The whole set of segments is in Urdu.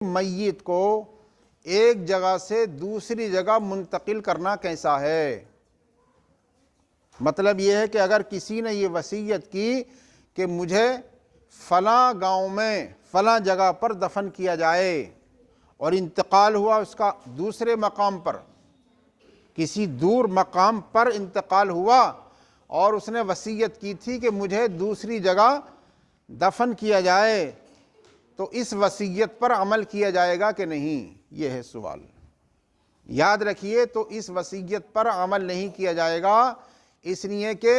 میت کو ایک جگہ سے دوسری جگہ منتقل کرنا کیسا ہے؟ مطلب یہ ہے کہ اگر کسی نے یہ وصیت کی کہ مجھے فلاں گاؤں میں فلاں جگہ پر دفن کیا جائے اور انتقال ہوا اس کا دوسرے مقام پر، کسی دور مقام پر انتقال ہوا اور اس نے وصیت کی تھی کہ مجھے دوسری جگہ دفن کیا جائے، تو اس وصیت پر عمل کیا جائے گا کہ نہیں؟ یہ ہے سوال۔ یاد رکھیے، تو اس وصیت پر عمل نہیں کیا جائے گا، اس لیے کہ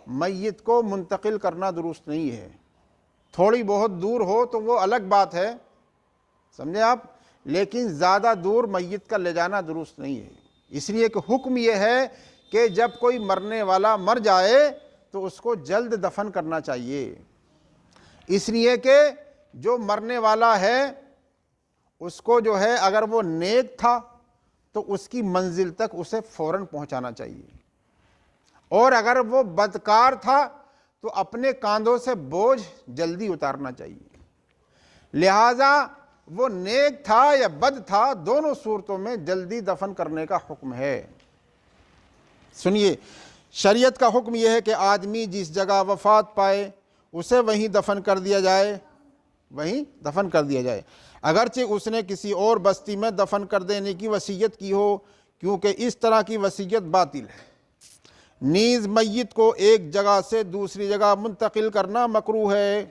میت کو منتقل کرنا درست نہیں ہے۔ تھوڑی بہت دور ہو تو وہ الگ بات ہے، سمجھے آپ، لیکن زیادہ دور میت کا لے جانا درست نہیں ہے۔ اس لیے کہ حکم یہ ہے کہ جب کوئی مرنے والا مر جائے تو اس کو جلد دفن کرنا چاہیے، اس لیے کہ جو مرنے والا ہے اس کو جو ہے اگر وہ نیک تھا تو اس کی منزل تک اسے فوراً پہنچانا چاہیے، اور اگر وہ بدکار تھا تو اپنے کاندھوں سے بوجھ جلدی اتارنا چاہیے۔ لہذا وہ نیک تھا یا بد تھا، دونوں صورتوں میں جلدی دفن کرنے کا حکم ہے۔ سنیے، شریعت کا حکم یہ ہے کہ آدمی جس جگہ وفات پائے اسے وہیں دفن کر دیا جائے، وہیں دفن کر دیا جائے، اگرچہ اس نے کسی اور بستی میں دفن کر دینے کی وصیت کی ہو، کیونکہ اس طرح کی وصیت باطل ہے۔ نیز میت کو ایک جگہ سے دوسری جگہ منتقل کرنا مکروہ ہے،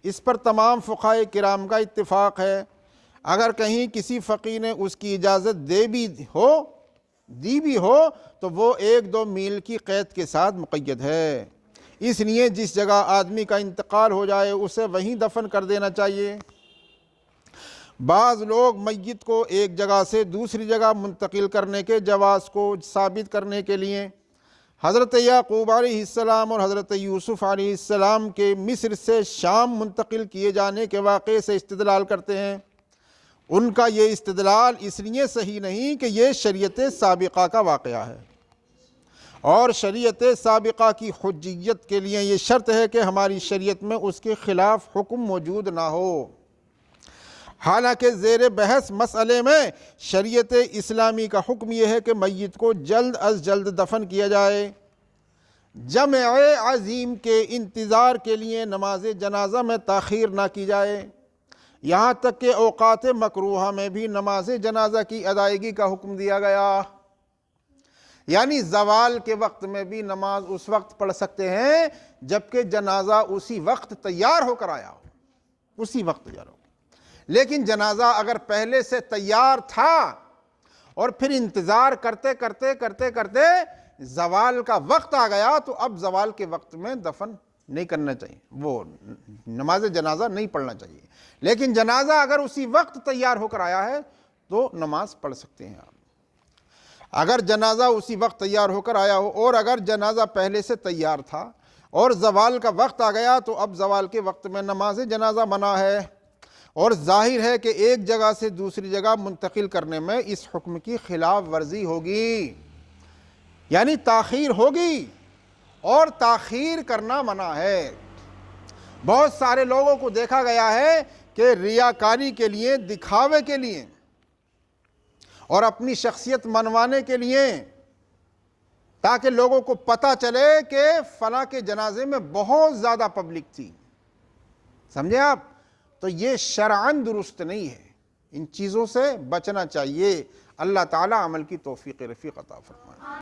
اس پر تمام فقہائے کرام کا اتفاق ہے۔ اگر کہیں کسی فقیہ نے اس کی اجازت دی بھی ہو تو وہ 1-2 میل کی قید کے ساتھ مقید ہے۔ اس لیے جس جگہ آدمی کا انتقال ہو جائے اسے وہیں دفن کر دینا چاہیے۔ بعض لوگ میت کو ایک جگہ سے دوسری جگہ منتقل کرنے کے جواز کو ثابت کرنے کے لیے حضرت یعقوب علیہ السلام اور حضرت یوسف علیہ السلام کے مصر سے شام منتقل کیے جانے کے واقعے سے استدلال کرتے ہیں۔ ان کا یہ استدلال اس لیے صحیح نہیں کہ یہ شریعت سابقہ کا واقعہ ہے، اور شریعت سابقہ کی حجیت کے لیے یہ شرط ہے کہ ہماری شریعت میں اس کے خلاف حکم موجود نہ ہو۔ حالانکہ زیر بحث مسئلے میں شریعت اسلامی کا حکم یہ ہے کہ میت کو جلد از جلد دفن کیا جائے۔ جمع عظیم کے انتظار کے لیے نماز جنازہ میں تاخیر نہ کی جائے، یہاں تک کہ اوقات مکروہہ میں بھی نماز جنازہ کی ادائیگی کا حکم دیا گیا، یعنی زوال کے وقت میں بھی نماز اس وقت پڑھ سکتے ہیں جبکہ جنازہ اسی وقت تیار ہو کر آیا ہو، اسی وقت تیار ہو۔ لیکن جنازہ اگر پہلے سے تیار تھا اور پھر انتظار کرتے کرتے زوال کا وقت آ گیا تو اب زوال کے وقت میں دفن نہیں کرنا چاہیے، وہ نماز جنازہ نہیں پڑھنا چاہیے۔ لیکن جنازہ اگر اسی وقت تیار ہو کر آیا ہے تو نماز پڑھ سکتے ہیں آپ۔ اگر جنازہ اسی وقت تیار ہو کر آیا ہو اور اگر جنازہ پہلے سے تیار تھا اور زوال کا وقت آ گیا تو اب زوال کے وقت میں نماز جنازہ منع ہے، اور ظاہر ہے کہ ایک جگہ سے دوسری جگہ منتقل کرنے میں اس حکم کی خلاف ورزی ہوگی، یعنی تاخیر ہوگی، اور تاخیر کرنا منع ہے۔ بہت سارے لوگوں کو دیکھا گیا ہے کہ ریاکاری کے لیے، دکھاوے کے لیے اور اپنی شخصیت منوانے کے لیے، تاکہ لوگوں کو پتہ چلے کہ فلاں کے جنازے میں بہت زیادہ پبلک تھی، سمجھے آپ، تو یہ شرعاً درست نہیں ہے۔ ان چیزوں سے بچنا چاہیے۔ اللہ تعالی عمل کی توفیق رفیق عطا فرمائے۔